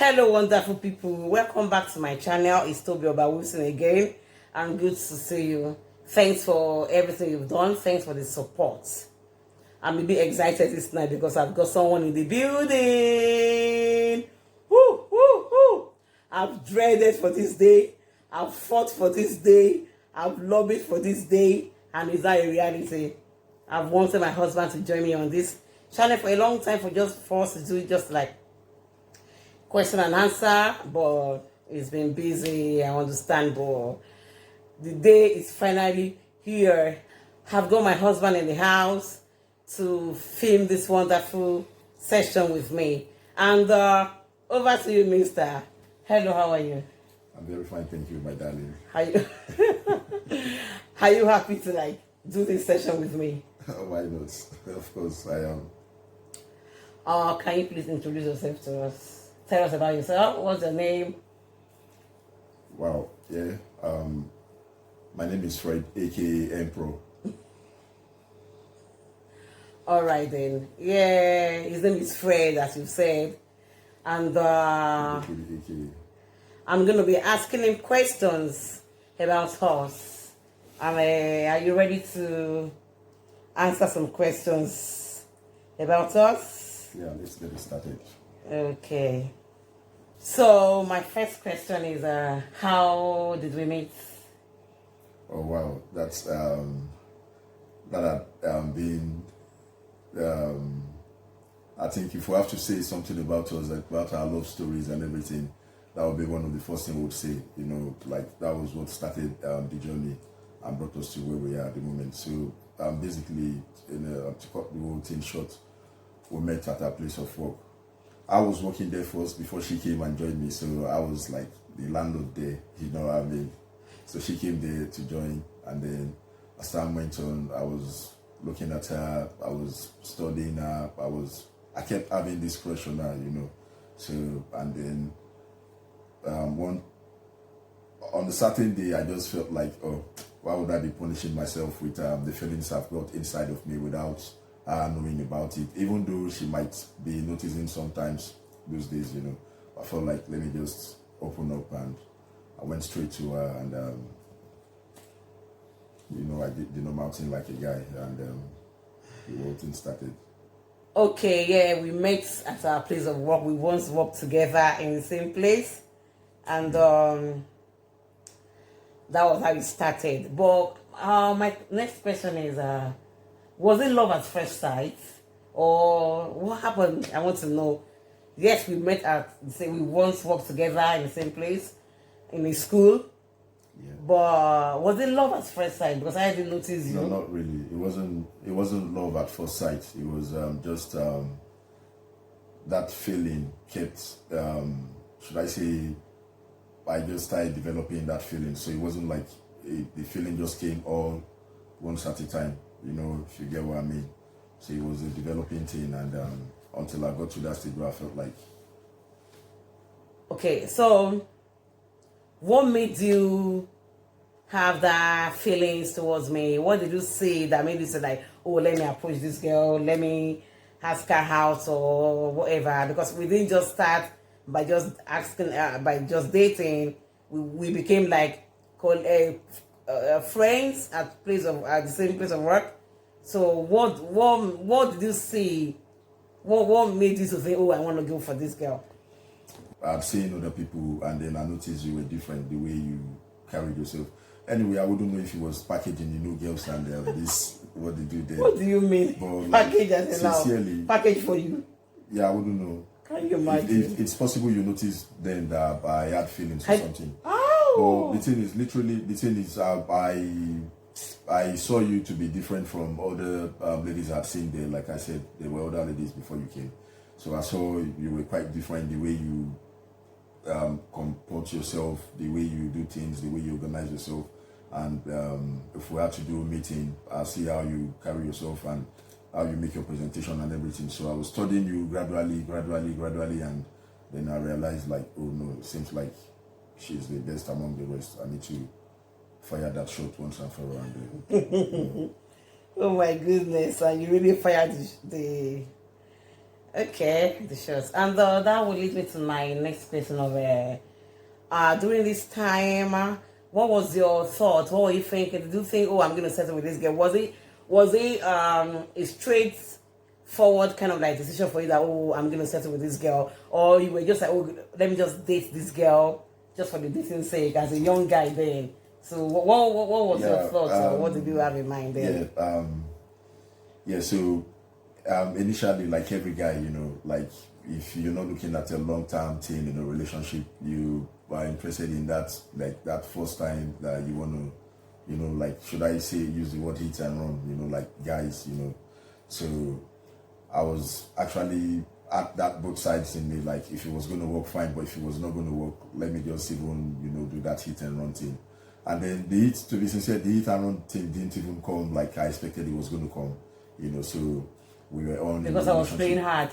Hello, wonderful people. Welcome back to my channel. It's Toby Wilson again. And good to see you. Thanks for everything you've done. Thanks for the support. I'm a bit excited this night because I've got someone in the building. Woo, woo, woo. I've dreaded for this day. I've fought for this day. I've lobbied for this day. And it's not a reality. I've wanted my husband to join me on this channel for a long time for us to do it just like question and answer, but it's been busy, I understand, but the day is finally here. I've got my husband in the house to film this wonderful session with me. And over to you, mister. Hello, how are you? I'm very fine, thank you, my darling. Are you happy to do this session with me? Why not? Of course, I am. Can you please introduce yourself to us? Tell us about yourself. What's your name? Wow, yeah. My name is Fred, aka Emperor. All right then. Yeah, his name is Fred, as you said, and I'm gonna be asking him questions about us. And are you ready to answer some questions about us? Yeah, let's get it started. Okay. So my first question is, how did we meet? Oh wow, that's that had been. I think if we have to say something about us, like about our love stories and everything, that would be one of the first things we would say. You know, like that was what started the journey and brought us to where we are at the moment. So basically, to cut the whole thing short, we met at our place of work. I was working there first before she came and joined me, so I was like the landlord there, you know what I mean? So she came there to join, and then as time went on, I was looking at her, I was studying her, I kept having this crush on her, you know. So, and then on a certain day, I just felt like, oh, why would I be punishing myself with the feelings I've got inside of me without knowing about it, even though she might be noticing sometimes those days, you know. I felt like, let me just open up, and I went straight to her, and you know, I did the normal thing like a guy, and the whole thing started. Okay, yeah, we met at our place of work. We once worked together in the same place, and that was how it started. But my next question is, was it love at first sight, or what happened? I want to know. Yes, we met we once worked together in the same place, in a school. Yeah. But was it love at first sight? Because I didn't notice you. No, not really. It wasn't love at first sight. It was just that feeling kept. Should I say? I just started developing that feeling. So it wasn't like the feeling just came all once at a time. You know, if you get what I mean. So it was a developing thing, and until I got to that stage where I felt like. Okay, so what made you have that feelings towards me? What did you see that made you say like, oh, let me approach this girl, let me ask her out or whatever? Because we didn't just start by just asking, by just dating. We became like friends at the same place of work. So what did you see? What made you to think, oh, I want to go for this girl? I've seen other people, and then I noticed you were different, the way you carried yourself. Anyway, I wouldn't know if it was packaging, you know, girls and this, what they do there. What do you mean? But, package as sincerely, package for you? Yeah, I wouldn't know. Can you imagine? It's possible you noticed then that I had feelings or something. Oh! But the thing is, I saw you to be different from other ladies I've seen there. Like I said, there were other ladies before you came. So I saw you were quite different, the way you comport yourself, the way you do things, the way you organize yourself. And if we had to do a meeting, I'll see how you carry yourself and how you make your presentation and everything. So I was studying you gradually, and then I realized like, oh no, it seems like she's the best among the rest. I need to fire that shot once and for all. Oh my goodness, and you really fired the Okay, the shows. And that will lead me to my next question of during this time, what was your thought? What were you thinking? Did you think, oh, I'm gonna settle with this girl? Was it a straightforward kind of like decision for you that, oh, I'm gonna settle with this girl? Or you were just like, oh, let me just date this girl just for the dating sake as a young guy then? So what was your thoughts, or what did you have in mind then? So initially, like every guy, like if you're not looking at a long-term thing in a relationship, you are interested in that, like that first time that you want to, like, should I say, use the word hit and run, like guys, So I was actually at that both sides in me, like if it was going to work, fine, but if it was not going to work, let me just even, do that hit and run thing. And then to be sincere, the hit and run thing didn't even come like I expected it was going to come, so we were on. Because I was playing hard.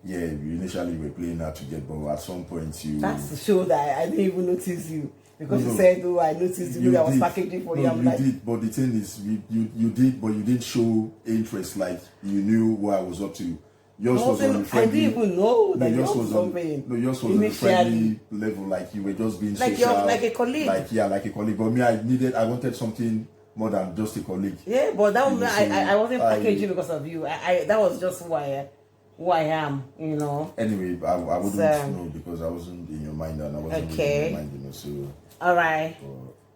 Yeah, initially we were playing hard to get, but at some point you... That's the show that I didn't even notice you. Because you said, oh, I noticed you, I was packaging for you. I'm like... did, but the thing is, you did, but you didn't show interest, like you knew what I was up to. Yours was on a friendly... I didn't even know that yours was something. Yours was on a friendly level, like you were just being like social. Like a colleague. Like a colleague. But me, I wanted something more than just a colleague. Yeah, but that was, I wasn't packaging because of you. That was just who I am, Anyway, I wouldn't know because I wasn't in your mind and I wasn't really in your mind, so... Alright.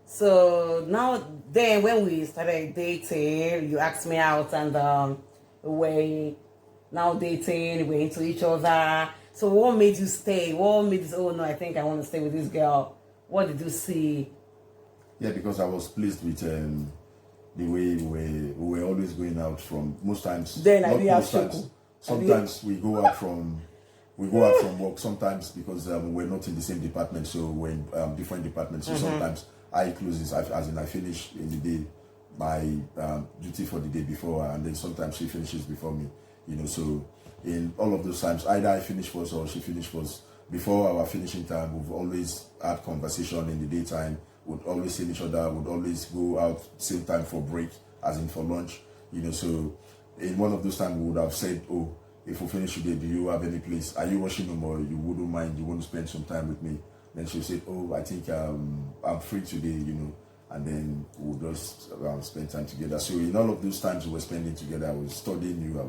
So now then when we started dating, you asked me out and we're now dating, we're into each other. So what made you stay? What made you, oh no, I think I want to stay with this girl? What did you see? Yeah, because I was pleased with the way we were always going out from most times. Then I didn't have sometimes we go out from work. Sometimes because we're not in the same department, so we're in different departments. So sometimes I close as in I finish in the day my duty for the day before, and then sometimes she finishes before me. So in all of those times, either I finish first or she finish first. Before our finishing time, we've always had conversation in the daytime. Would always see each other. Would always go out same time for break, as in for lunch. So in one of those times, we would have said, "Oh, if we finish today, do you have any place? Are you rushing home or you wouldn't mind? You want to spend some time with me?" Then she said, "Oh, I think I'm free today, and then we'll just spend time together." So in all of those times we were spending together, I was studying you,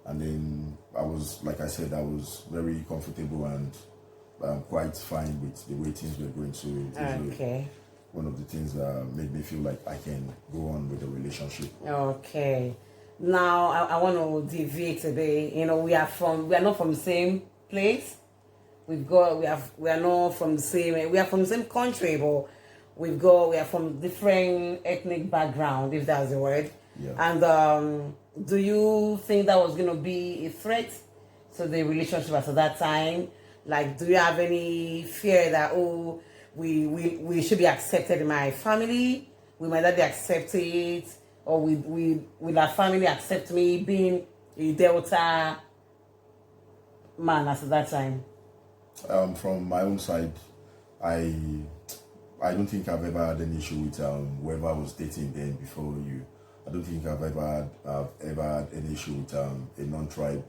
and then I was, like I said, I was very comfortable and quite fine with the way things were going. So it was one of the things that made me feel like I can go on with the relationship. Okay. Now I want to deviate a bit. We are not from the same place. We are not from the same. We are from the same country, but we are from different ethnic background, if that's the word. Yeah. And do you think that was gonna be a threat to the relationship at that time? Like, do you have any fear that we should be accepted in my family? Will my daddy accept it? Or will our family accept me being a Delta man at that time? From my own side, I don't think I've ever had an issue with whoever I was dating then before you. I don't think I've ever had any issue with a non-tribe.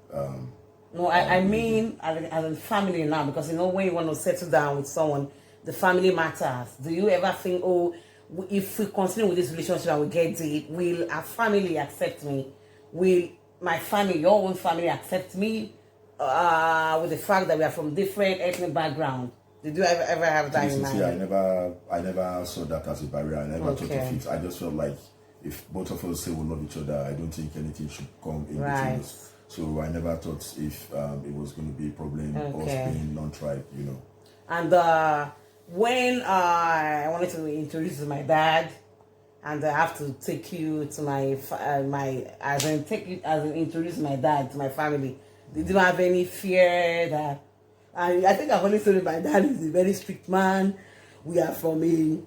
No, I mean as a family now, because when you want to settle down with someone, the family matters. Do you ever think, if we continue with this relationship and we get it, will our family accept me? Will my family, your own family, accept me with the fact that we are from different ethnic background? Did you ever have that in mind? I never saw that as a barrier. I never thought of it. I just felt like if both of us say we love each other, I don't think anything should come in between us. So I never thought if it was going to be a problem us being non-tribe, And when I wanted to introduce you to my dad, and I have to take you to introduce my dad to my family, did you have any fear that? I think I've always told you my dad is a very strict man. We are from a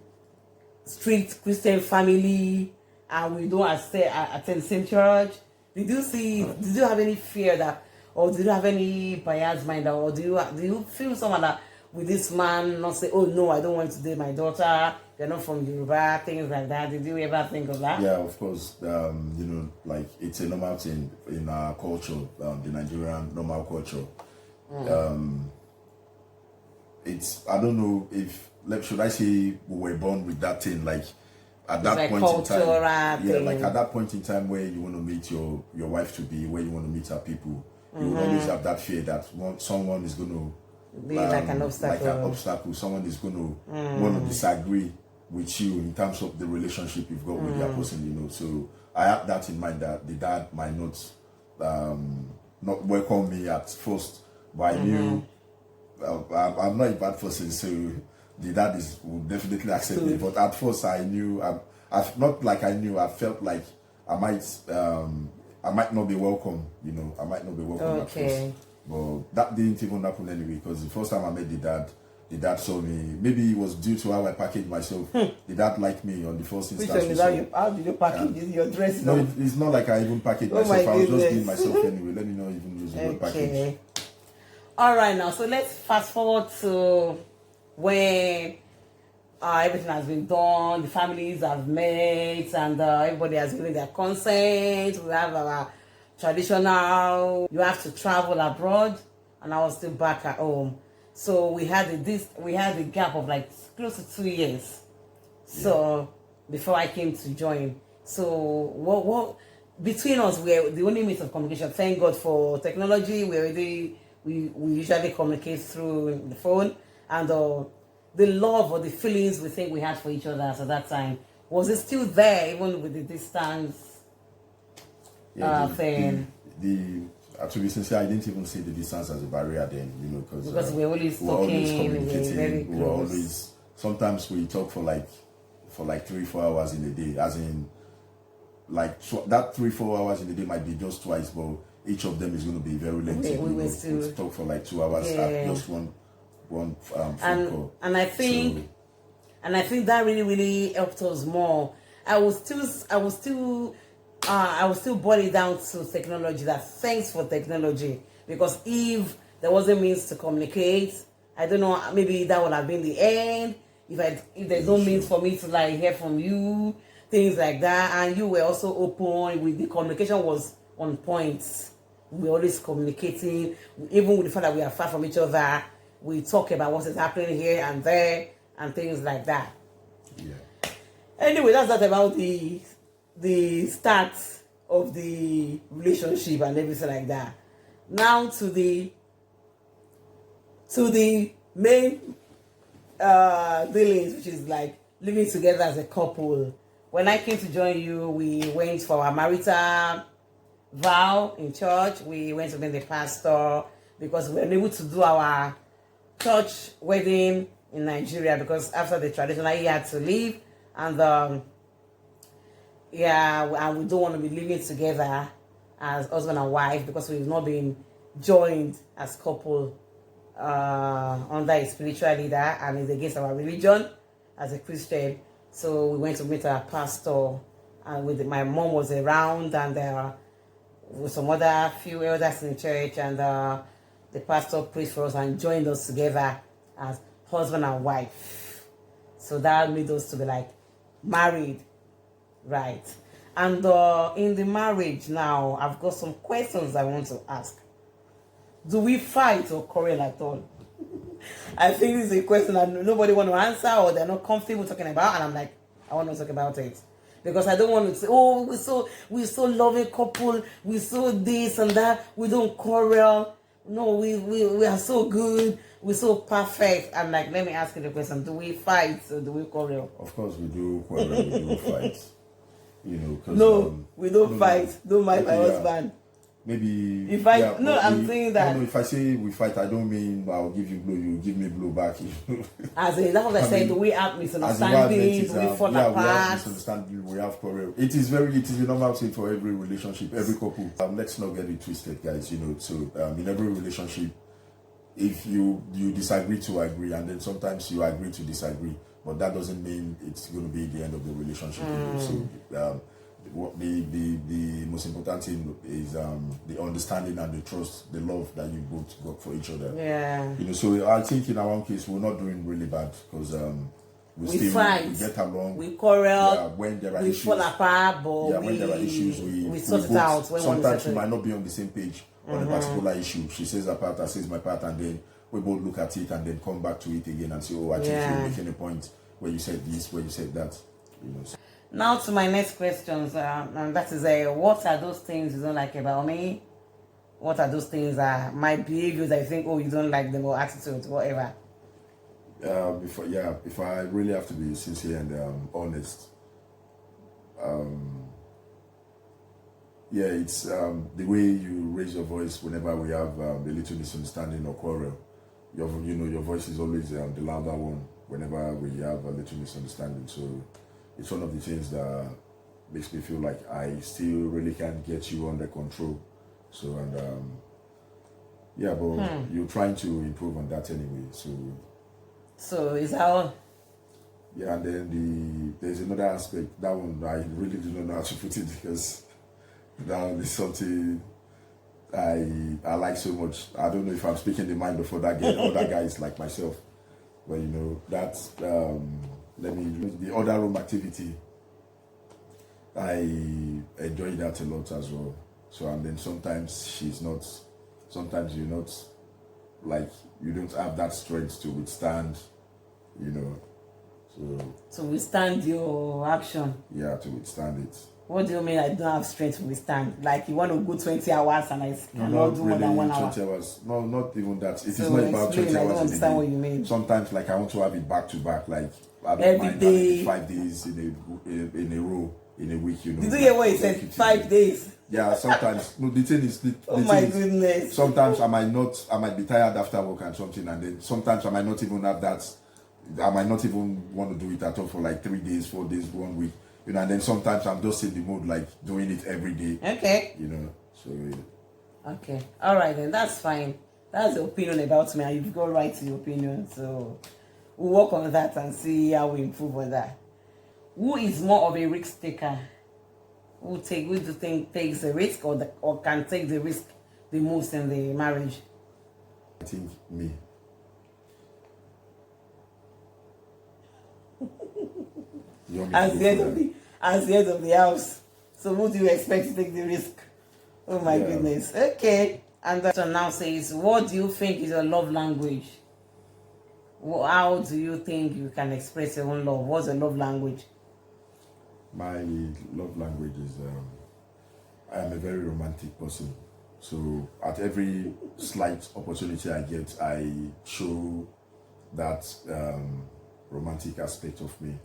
strict Christian family, and we don't attend the same church. Did you have any fear that, or did you have any bias mind, or do you feel someone that with this man not say, oh no, I don't want to date my daughter, you're not from Yoruba, things like that. Did you ever think of that? Yeah, of course. Like it's a normal thing in our culture, the Nigerian normal culture. It's, I don't know if, like, should I say we were born with that thing, like at that like point in time. thing. Like at that point in time where you want to meet your wife to be, where you want to meet her people, you will always have that fear that someone is going to be like an obstacle. Someone is going to want to disagree with you in terms of the relationship you've got with that person, So I had that in mind, that the dad might not welcome me at first, but I knew I'm not a bad person, so the dad would definitely accept me. But at first I knew, I felt like I might not be welcome, I might not be welcome at first. But that didn't even happen anyway, because the first time I met the dad saw me. Maybe it was due to how I packaged myself. The dad liked me on the first instance. How did you package your dress? No, it's not like I even packaged myself. I was just being myself anyway. Let me not even use the word package. All right, now, so let's fast forward to when everything has been done, the families have met, and everybody has given their consent. We have our traditional, you have to travel abroad, and I was still back at home. So we had a gap of like close to 2 years. So before I came to join. So what between us, we're the only means of communication. Thank God for technology. We usually communicate through the phone, and the love or the feelings we think we had for each other at that time, was it still there even with the distance thing? To be sincere, I didn't even see the distance as a barrier then, because we were always communicating, we were always, sometimes we talk for like 3-4 hours in a day, as in like that 3-4 hours in a day might be just twice, but each of them is going to be very lengthy. We talk for like 2 hours at just one phone call. And I think that really helped us more. I will still boil it down to technology. That thanks for technology, because if there wasn't means to communicate, I don't know, maybe that would have been the end. If there's no means for me to like hear from you, things like that, and you were also open with the communication was on point. We're always communicating, even with the fact that we are far from each other. We talk about what is happening here and there and things like that. Yeah. Anyway, that's not about the start of the relationship and everything like that. Now to the main dealings, which is like living together as a couple. When I came to join you, we went for our marital vow in church. We went to meet the pastor because we were able to do our church wedding in Nigeria, because after the traditional he had to leave, and and we don't want to be living together as husband and wife because we've not been joined as couple under a spiritual leader, and it's against our religion as a Christian. So we went to meet our pastor, and my mom was around, and with some other few elders in the church, and the pastor prayed for us and joined us together as husband and wife. So that made us to be like married, right? And in the marriage now, I've got some questions I want to ask. Do we fight or quarrel at all? I think this is a question that nobody want to answer, or they're not comfortable talking about, and I'm like, I want to talk about it. Because I don't want to say, oh, we're so loving couple, we're so this and that, we don't quarrel. No, we are so good, we're so perfect. I'm like, let me ask you the question, do we fight or do we quarrel? Of course we do quarrel, we do fight. Cause, no, we don't fight. Don't mind my husband. Maybe if I I'm saying that. No, if I say we fight, I don't mean I'll give you blow, you give me blow back. As in, that's what I said. Do we have misunderstandings? Do we fall apart? We have misunderstanding. We have quarrel. It is a normal thing for every relationship, every couple. Let's not get it twisted, guys. So in every relationship, if you disagree to agree, and then sometimes you agree to disagree, but that doesn't mean it's going to be the end of the relationship. So the most important thing is the understanding and the trust, the love that you both got for each other. Yeah. So I think in our own case we're not doing really bad, because we fight, we get along, we quarrel, yeah, when there are we issues, fall apart, but yeah, when there are issues, we sort it both, out. When sometimes we might not be on the same page on a particular issue. She says her part, I says my part, and then we both look at it and then come back to it again and say, oh, I think you're making a point where you said this, where you said that. You know. Now to my next questions, and that is, what are those things you don't like about me? What are those things my behaviors I think, oh, you don't like them, or attitude, whatever? If I really have to be sincere and honest, it's the way you raise your voice whenever we have a little misunderstanding or quarrel. Your voice is always the louder one whenever we have a little misunderstanding. So it's one of the things that makes me feel like I still really can't get you under control. So but you're trying to improve on that anyway. So is that all? Yeah, and then there's another aspect. That one I really do not know how to put it, because that one is something I like so much. I don't know if I'm speaking the mind of other guys like myself, but that's the other room activity. I enjoy that a lot as well. So, and then sometimes you're not, like, you don't have that strength to withstand, To withstand your action. Yeah, to withstand it. What do you mean I don't have strength to withstand? Like, you want to go 20 hours and I cannot do more than 1 hour? 20 hours. No, not even that. It is not explain, about 20 hours. I don't understand what you mean. Sometimes, like, I want to have it back to back, like, I don't every mind day. 5 days in a row, in a week, Did you hear what he said? 5 days. Yeah, sometimes. No, the thing is, oh my goodness. Sometimes I might be tired after work and something, and then sometimes I might not even have that. I might not even want to do it at all for like 3 days, 4 days, 1 week. And then sometimes I'm just in the mood, like, doing it every day. Okay. So. Yeah. Okay. All right, then. That's fine. That's the opinion about me, and you've got right to your opinion. So we'll work on that and see how we improve on that. Who is more of a risk taker? Who do you think takes the risk or can take the risk the most in the marriage? I think me. As the head of the house. So who do you expect to take the risk? Oh my goodness. Okay. And that one now says, what do you think is your love language? How do you think you can express your own love? What's your love language? My love language is I am a very romantic person. So at every slight opportunity I get, I show that romantic aspect of me.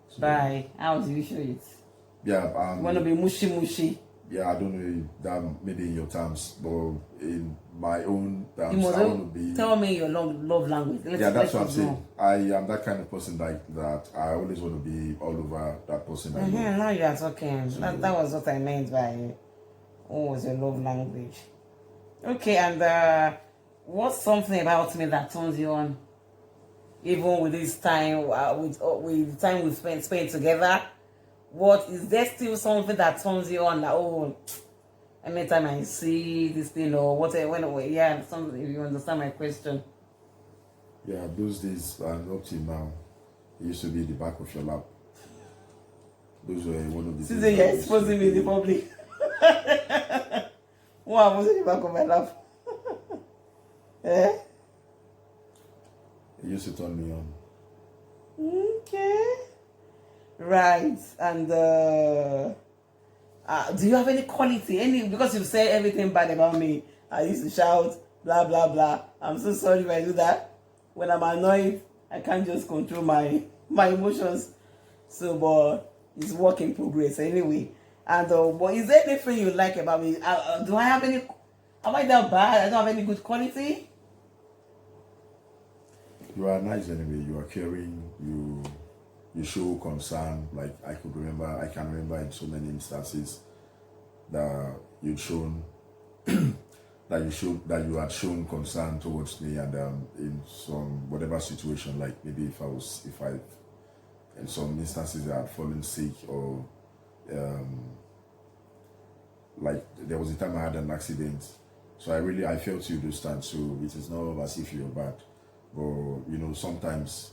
So, by how do you show it? Yeah, you want to be mushy? Yeah, I don't know if that maybe in your terms, but in my own terms, you must I want to be. Tell me your love language. That's what I'm saying. I am that kind of person like that. I always want to be all over that person. Now you are talking. So, that was what I meant by what was your love language. Okay, and what's something about me that turns you on? Even with this time, with the time we spent together, what is there still something that turns you on? Like, oh, anytime I see this thing or whatever, something. If you understand my question. Yeah, those days and up till now, it used to be the back of your lap. Those were one of the. Since you're exposing me in the public. What was in the back of my lap? Eh? It used to turn me on. Okay. Right. And do you have any quality? Because you've said everything bad about me. I used to shout, blah, blah, blah. I'm so sorry if I do that. When I'm annoyed, I can't just control my emotions. So, but it's work in progress anyway. And but is there anything you like about me? Do I have any? Am I that bad? I don't have any good quality? You are nice anyway. You are caring. You show concern. Like I can remember in so many instances that you'd shown that you had shown concern towards me, and in some whatever situation, like maybe if I in some instances I had fallen sick, or like there was a time I had an accident, so I felt you those times. So it is not as if you're bad, but sometimes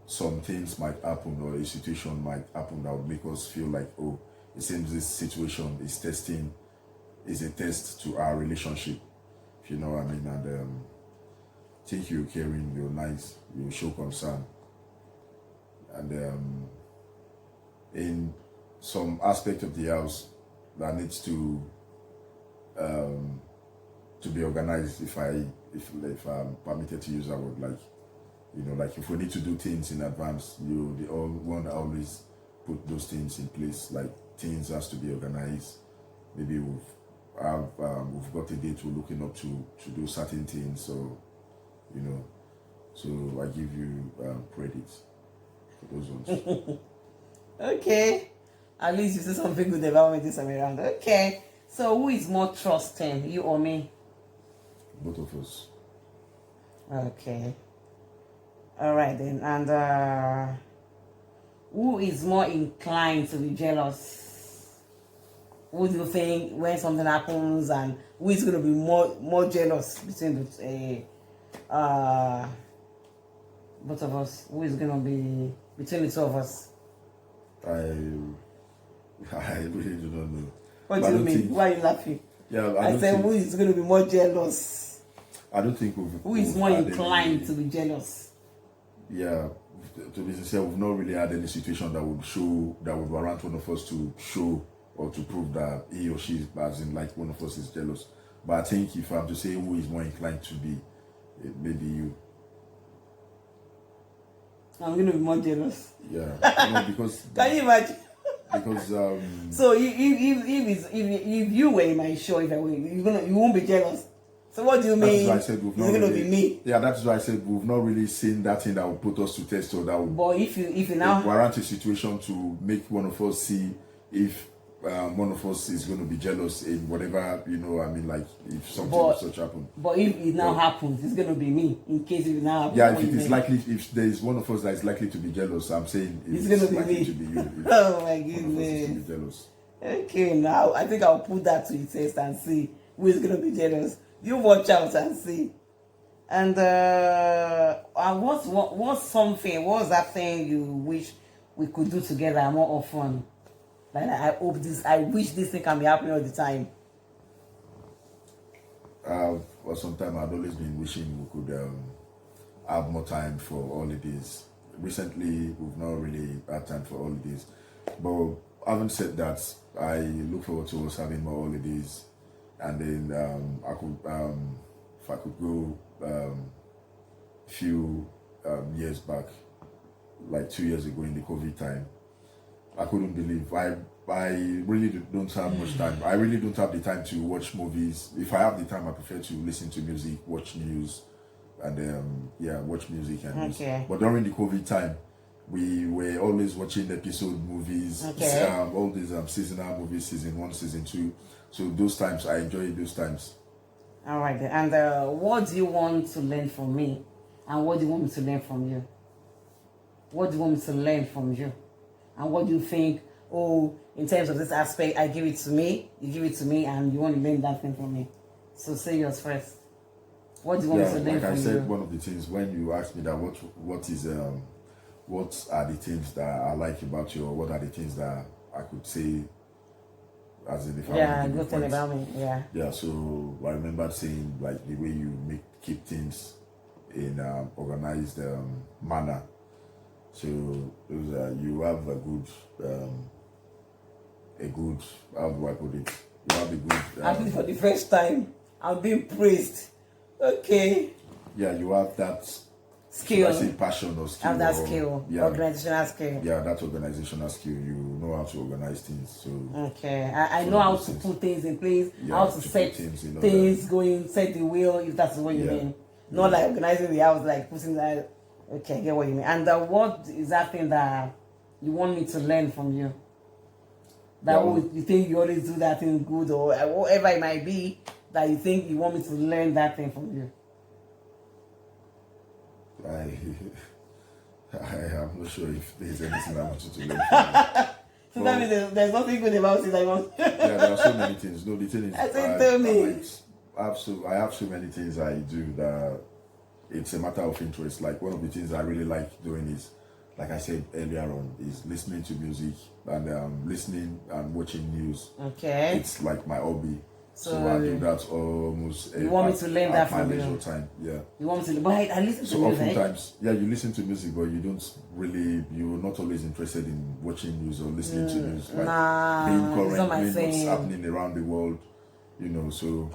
some things might happen or a situation might happen that would make us feel like, oh, it seems this situation is a test to our relationship, if you know what I mean. And think you're caring, you're nice, you show concern. And in some aspect of the house that needs to be organized, if I'm permitted to use that word, like, you know, like if we need to do things in advance, you the all want to always put those things in place. Like things has to be organized. Maybe we've got a date we're looking up to do certain things. So, you know, so I give you credit for those ones. Okay. At least you say something good about me this time around. Okay. So who is more trusting, you or me? Both of us. Okay. All right then. And who is more inclined to be jealous? Who do you think when something happens, and who is going to be more jealous between the both of us? Who is going to be between the two of us? I really do not know. What do you mean? Why are you laughing? Yeah, I said, who is going to be more jealous? I don't think who is more inclined to be jealous? Yeah, to be sincere, we've not really had any situation that would warrant one of us to show or to prove that he or she is, as in like one of us is jealous. But I think if I'm to say who is more inclined to be, maybe you. I'm going to be more jealous. Yeah, because can you imagine? Because so if you were in my show, if I were, you won't be jealous. So what do you mean? That's why I said we've not going really, to be me. Yeah, that's why I said we've not really seen that thing that will put us to test, or that will. But if you now warrant a situation to make one of us see if one of us is going to be jealous in whatever, you know, I mean, like if something of such happen. But if it now happens, it's going to be me. In case it now happens. Yeah, if it is likely, if there is one of us that is likely to be jealous, I'm saying it's going to be likely me. To be you. Oh my goodness. To be jealous. Okay, now I think I'll put that to the test and see who is going to be jealous. You watch out and see. And what's that thing you wish we could do together more often? Like I wish this thing can be happening all the time. For some time I've always been wishing we could have more time for holidays. Recently we've not really had time for holidays. But having said that, I look forward to us having more holidays. And then I could, if I could go few years back, like 2 years ago in the COVID time, I couldn't believe. I really don't have much time. I really don't have the time to watch movies. If I have the time, I prefer to listen to music, watch news, and watch music and news. But during the COVID time, we were always watching episode movies, all these seasonal movies, season 1, season 2. So those times, I enjoy those times. All right. And what do you want to learn from me? And what do you want me to learn from you? What do you want me to learn from you? And what do you think, in terms of this aspect, I give it to me, you give it to me, and you want to learn that thing from me? So say yours first. What do you want me to learn from you? Like I said, one of the things, when you asked me that what are the things that I like about you, or what are the things that I could say, as in if I good thing about me, Yeah, so I remember saying like the way you keep things in organized manner. So you have a good how do I put it? You have a good. At least for the first time, I'm being praised. Okay. Yeah, you have that skill. I say passion or skill. Have that skill. Organizational skill. Yeah, that organizational skill. You know how to organize things. So okay, I know how to put things in place. How to set things going, set the wheel. If that's what you mean. Not like organizing the house, like putting that. Okay, I get what you mean. And what is that thing that you want me to learn from you? That you think you always do that thing good, or whatever it might be, that you think you want me to learn that thing from you? I'm not sure if there's anything I want you to learn from you. So that means there's nothing good about it I want. Yeah, there are so many things. No, the thing is, tell me. I have so many things I do that it's a matter of interest. Like one of the things I really like doing is like I said earlier on, is listening to music and listening and watching news. Okay. It's like my hobby. So So I do that almost. You want me to learn that from my you? leisure time, yeah. You want me to? But I listen to So music. oftentimes, yeah, you listen to music, but you don't really, you're not always interested in watching news or listening to news, like being It's current, not my knowing what's thing. happening around the world, you know. So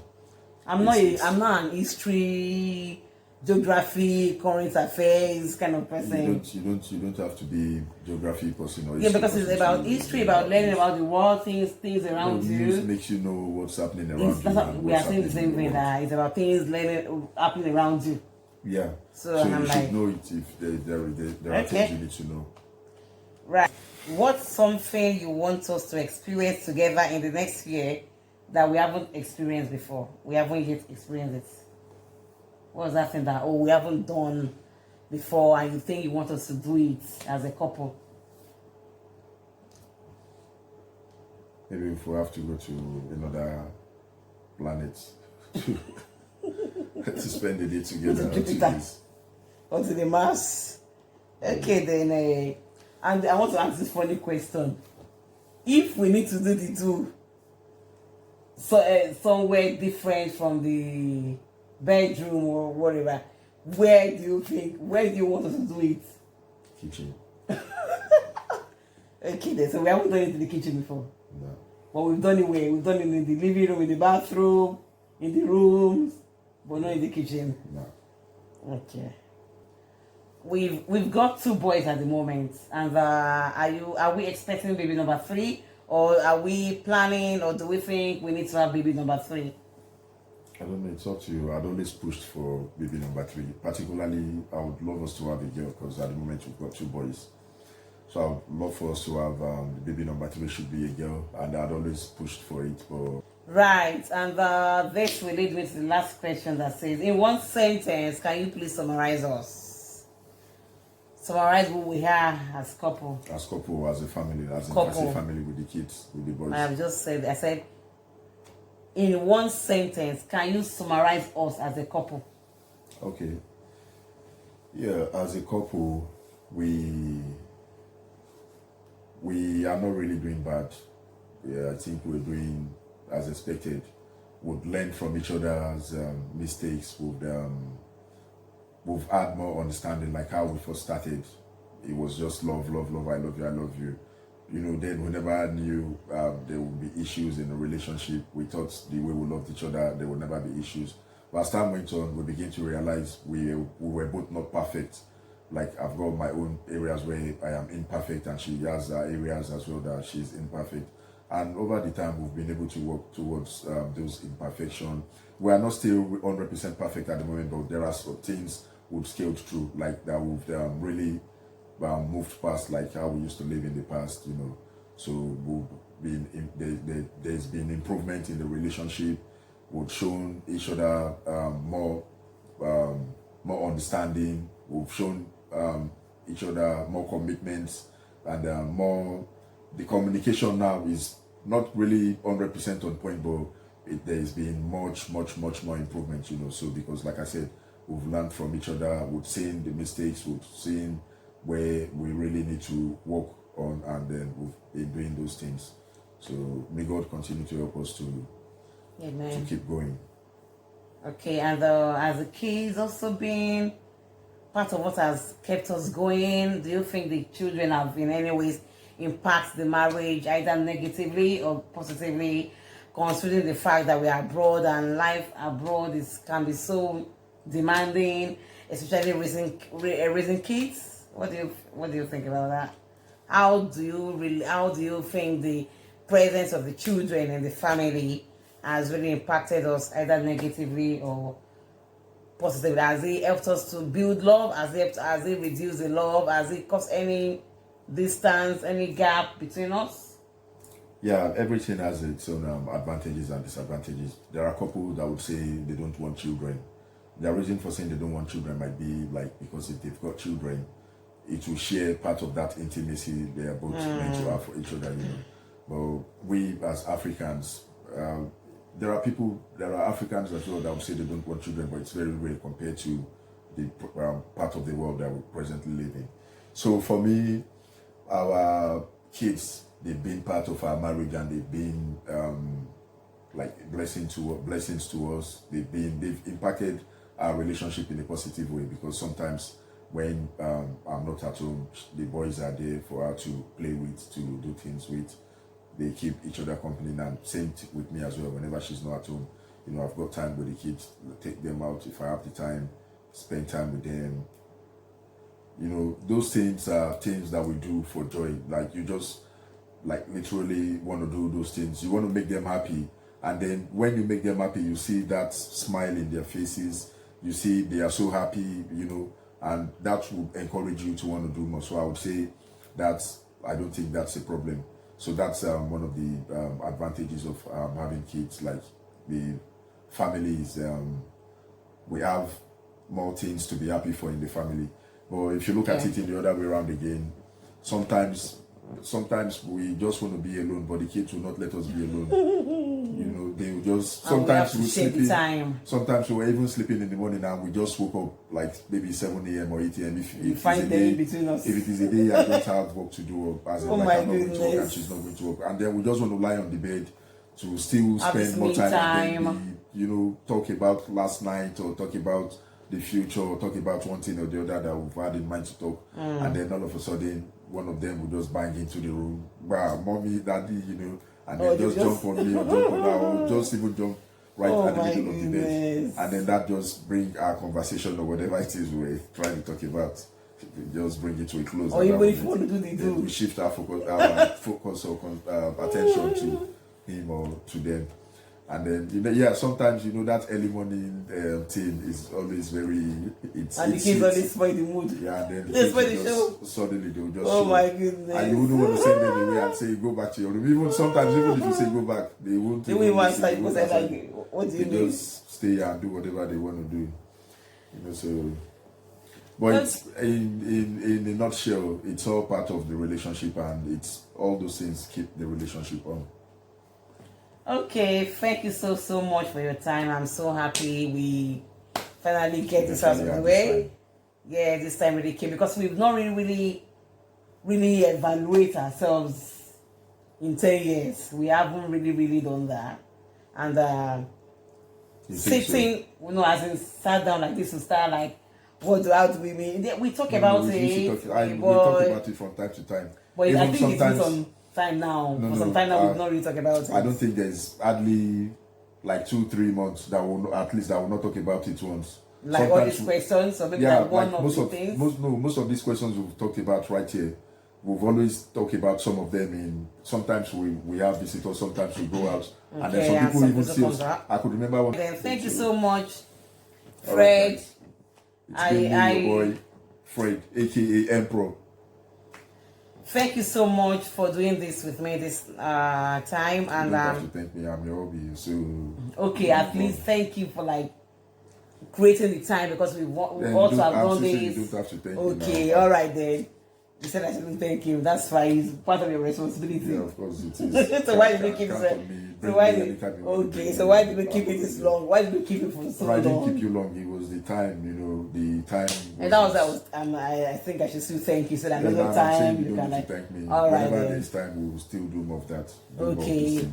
I'm not an history, geography, current affairs kind of person. you don't have to be geography person or Yeah, because it's about history, about learning about the world, things around you. News makes you know what's happening around you. We are saying the same thing. That it's about things happening around you. Yeah. So you I'm should like, know it if there are things you need to know. Right. What's something you want us to experience together in the next year that we haven't experienced before? We haven't yet experienced it. What's that thing that we haven't done before and you think you want us to do it as a couple? Maybe if we have to go to another planet to spend the day together. Or to the Mars. Okay, then, and I want to ask this funny question. If we need to do the two, somewhere different from the bedroom or whatever, where do you want us to do it? Kitchen. Okay, then, so we haven't done it in the kitchen before. No. But we've done it where? We've done it in the living room, in the bathroom, in the rooms, but not in the kitchen. No. Okay. We've got 2 boys at the moment, and are we expecting baby number 3, or are we planning, or do we think we need to have baby number 3? I don't know, it's up to you. I'd always pushed for baby number 3. Particularly, I would love us to have a girl because at the moment we've got 2 boys. So I would love for us to have baby number 3 should be a girl, and I'd always pushed for it. But Right, and this will lead me to the last question that says, in one sentence, can you please summarize us? Summarize who we are as couple. As couple, as a family, as a family with the kids, with the boys. I said, in one sentence, can you summarize us as a couple? Okay. Yeah, as a couple, we are not really doing bad. Yeah, I think we're doing as expected. We've learned from each other's mistakes. We've had more understanding, like how we first started. It was just love, love, love, I love you, I love you. You know, then we never knew there would be issues in the relationship. We thought the way we loved each other, there would never be issues. But as time went on, we began to realize we were both not perfect. Like, I've got my own areas where I am imperfect, and she has areas as well that she's imperfect. And over the time, we've been able to work towards those imperfections. We are not still 100% perfect at the moment, but there are some things we've scaled through, like that we've really moved past, like how we used to live in the past, you know. So there's been improvement in the relationship. We've shown each other more understanding. We've shown each other more commitments, and the communication now is not really 100% on point, but there's been much more improvement, you know. So because, like I said, we've learned from each other, we've seen the mistakes, we've seen where we really need to work on, and then we've been doing those things. So may God continue to help us to keep going. Okay, and as the kids also been part of what has kept us going, do you think the children have in any ways impact the marriage either negatively or positively, considering the fact that we are abroad and life abroad can be so demanding, especially raising kids? What do you think about that? How do you think the presence of the children in the family has really impacted us either negatively or positively? Has it helped us to build love? Has it reduced the love? Has it caused any distance, any gap between us? Yeah, everything has its own advantages and disadvantages. There are couples that would say they don't want children. The reason for saying they don't want children might be like because if they've got children, it will share part of that intimacy they are both meant to have for each other, you know. But we as Africans, there are Africans as well that will say they don't want children, but it's very rare compared to the part of the world that we presently live in. So for me, our kids, they've been part of our marriage, and they've been like blessings to us. They've impacted our relationship in a positive way, because sometimes when I'm not at home, the boys are there for her to play with, to do things with. They keep each other company, and same with me as well. Whenever she's not at home, I've got time with the kids, take them out if I have the time, spend time with them. Those things are things that we do for joy. Like, you just like literally want to do those things. You want to make them happy, and then when you make them happy, you see that smile in their faces. You see they are so happy, and that will encourage you to want to do more. So I would say I don't think that's a problem. So that's one of the advantages of having kids. Like, the families, we have more things to be happy for in the family. But if you look at it in the other way around again, sometimes we just want to be alone, but the kids will not let us be alone. They will just, sometimes we'll sleep in. Sometimes we were even sleeping in the morning, and we just woke up like maybe 7 a.m. or 8 a.m. If it is a day I don't have work to do, or as in, like, I'm not going to work and she's not going to work, and then we just want to lie on the bed to still spend more time. And talk about last night, or talk about the future, or talk about one thing or the other that we've had in mind to talk. And then all of a sudden, one of them will just bang into the room, wow, mommy, daddy, and then just jump on me, or jump on her, or just even jump right at the middle of the bed. And then that just bring our conversation, or whatever it is we're trying to talk about, just bring it to a close. Or even if you want to do the do, we shift our focus or attention to him or to them. And then sometimes that early morning thing is always very. And the kids always spoil the mood. Yeah, and then they spoil the show. Suddenly they'll just. Oh my goodness! And you wouldn't want to send them away and say go back to your room. Even sometimes, even if you say go back, they won't. They won't want to say what do you mean? Just stay and do whatever they want to do. So. But in a nutshell, it's all part of the relationship, and it's all those things keep the relationship on. Okay, thank you so much for your time. I'm so happy we finally get this out of the way. Yeah, this time really came, because we've not really evaluate ourselves in 10 years. We haven't really done that. And sitting, as in sat down like this to start like, how do we mean? We talk about it. We talk about it from time to time. But even I think it's on time now. For some time now, we've not really talked about it. I don't think there's hardly like 2-3 months that will not talk about it once. Like sometimes all these questions, or maybe like one of the things. Most of these questions we've talked about right here. We've always talked about some of them sometimes we have visitors, sometimes we go out. Okay, and then some people even see us. I could remember one. Then thank you so much, Fred. Right, it's been me, your boy, Fred, aka Emperor. Thank you so much for doing this with me this time. And you don't have to thank me. I'm your hobby. So okay, at least thank you for like creating the time, because we also have done this. You don't have to thank okay, all right then. You said I shouldn't thank him. That's fine. It's part of your responsibility. Yeah, of course it is. So why did you keep it? So why did you keep it this long? Why did you keep it for so long? I didn't keep you long. It was the time, the time. And that was I think I should still thank you. So that another time you can like thank me. All right. Whenever there's time, we will still do more of that. Okay.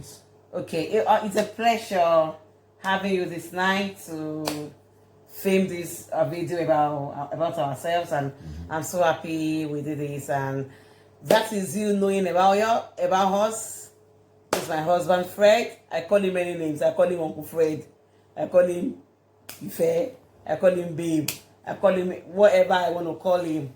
Okay. It's a pleasure having you this night to film this video about ourselves, and I'm so happy we did this. And that is you knowing about us. This is my husband Fred. I call him many names. I call him Uncle Fred. I call him Ife. I call him Babe. I call him whatever I want to call him,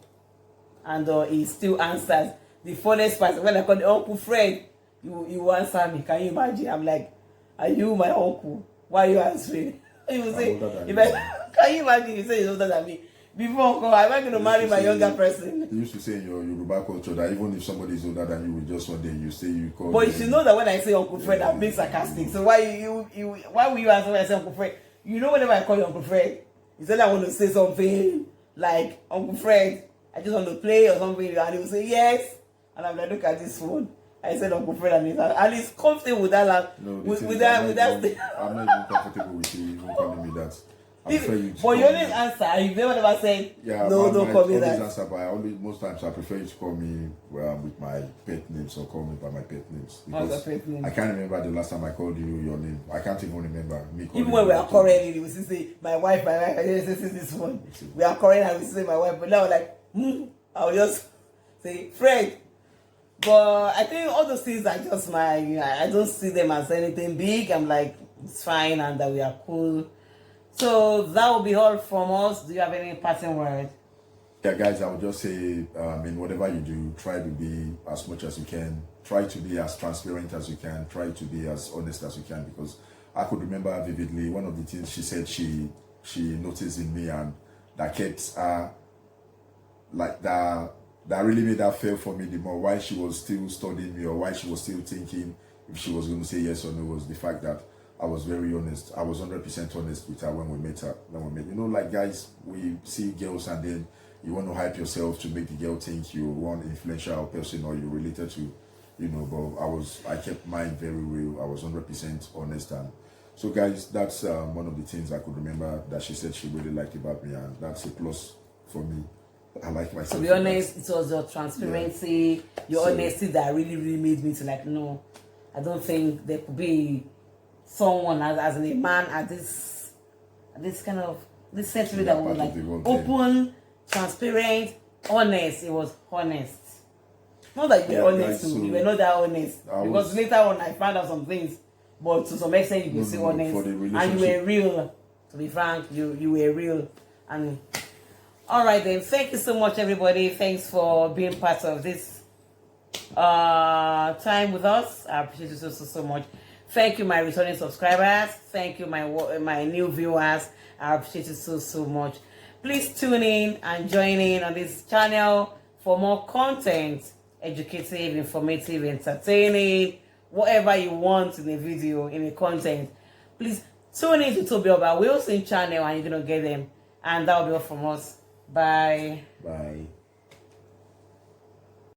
and he still answers. The funniest part, when I call him Uncle Fred, you answer me. Can you imagine? I'm like, are you my uncle? Why are you answering? He will say, can you imagine? You say he's older than me. Before, am I going to marry my younger person? They used to say in your Yoruba culture that even if somebody is older than you, will just one day you say you call. But you should know that when I say Uncle Fred, I'm being sarcastic. So why will you answer when I say Uncle Fred? You know, whenever I call you Uncle Fred, you said I want to say something like Uncle Fred, I just want to play or something, and he will say yes, and I'm like, look at this phone. I said Uncle Fred, and he's comfortable with that. No, with that. I'm not even comfortable with you even calling me that. I prefer you to but you call always me. answer. You never said Yeah, no, don't call me always that. answer, but most times I prefer you to call me with my pet names or call me by my pet names. What's Because your pet name? I can't remember the last time I called you your name. I can't even remember me calling Even when you we your are name. quarreling, we still say my wife, this is this one. We are quarreling and we say my wife, but now like, I'll just say Fred. But I think all those things are just I don't see them as anything big. I'm like, it's fine and that we are cool. So that will be all from us. Do you have any passing word? Yeah, guys, I would just say, in whatever you do, try to be as much as you can. Try to be as transparent as you can. Try to be as honest as you can. Because I could remember vividly one of the things she said she noticed in me, and that kept like that really made her feel for me the more, why she was still studying me or why she was still thinking if she was going to say yes or no, was the fact that I was very honest. I was 100% honest with her when we met. You know, like guys, we see girls and then you want to hype yourself to make the girl think you're one influential person or you're related to, you know. But I kept mine very real. I was 100% honest, and so guys, that's one of the things I could remember that she said she really liked about me, and that's a plus for me. I like myself. To be honest, it was your transparency, your honesty that really made me to like, no, I don't think there could be someone as a man at this kind of this century that was like open, transparent, honest. It was honest. Not that you were honest, guys, you were not that honest. Because later on I found out some things, but to some extent you could say honest, and you were real. To be frank, you were real. And all right then, thank you so much everybody. Thanks for being part of this time with us. I appreciate you so much. Thank you my returning subscribers. Thank you my new viewers. I appreciate you so much. Please tune in and join in on this channel for more content, educative, informative, entertaining, whatever you want in a video, in a content. Please tune in to Toby Oba Wilson channel and you're gonna get them. And that will be all from us. Bye. Bye.